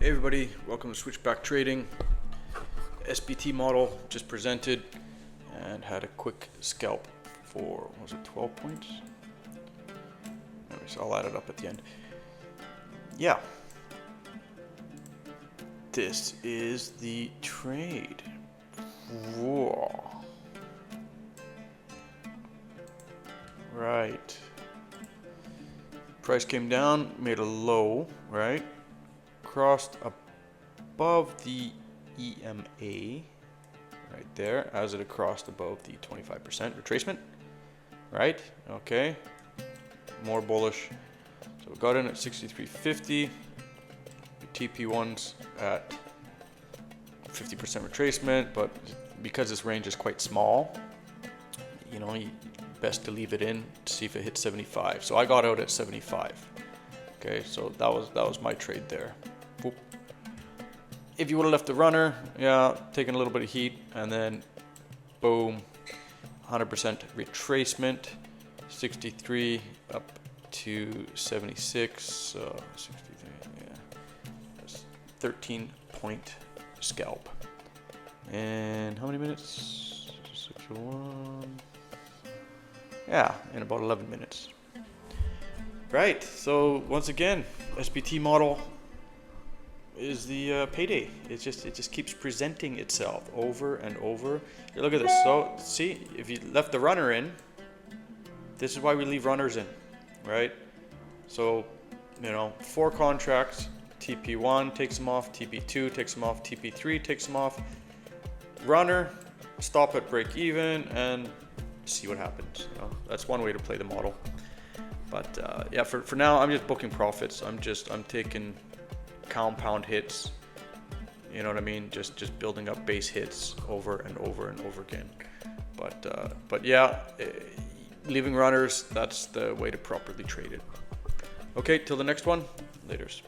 Hey everybody, welcome to Switchback Trading. SBT Model just presented and had a quick scalp for, was it 12 points? Anyways, I'll add it up at the end. Yeah. This is the trade. Whoa. Right. Price came down, made a low, right? Crossed above the EMA right there as it crossed above the 25% retracement, right? Okay, more bullish. So we got in at 63.50. TP1's at 50% retracement, but because this range is quite small, you know, best to leave it in to see if it hits 75. So I got out at 75. Okay, so that was my trade there. Boop. If you would have left the runner, yeah, taking a little bit of heat, and then boom, 100% retracement, 63 up to 76, 63, yeah, that's 13-point scalp. And how many minutes? 61. Yeah, in about 11 minutes. Right, so once again, SBT model is the payday. It just keeps presenting itself over and over. Here, look at this. So see, if you left the runner in, this is why we leave runners in, right? So, you know, 4 contracts, TP1 takes them off, TP2 takes them off, TP3 takes them off. Runner, stop at break even and see what happens. You know, that's one way to play the model. But yeah, for now, I'm just booking profits. I'm taking compound hits. You know what I mean? Just building up base hits over and over and over again. But yeah, leaving runners, that's the way to properly trade it. Okay, till the next one. Laters.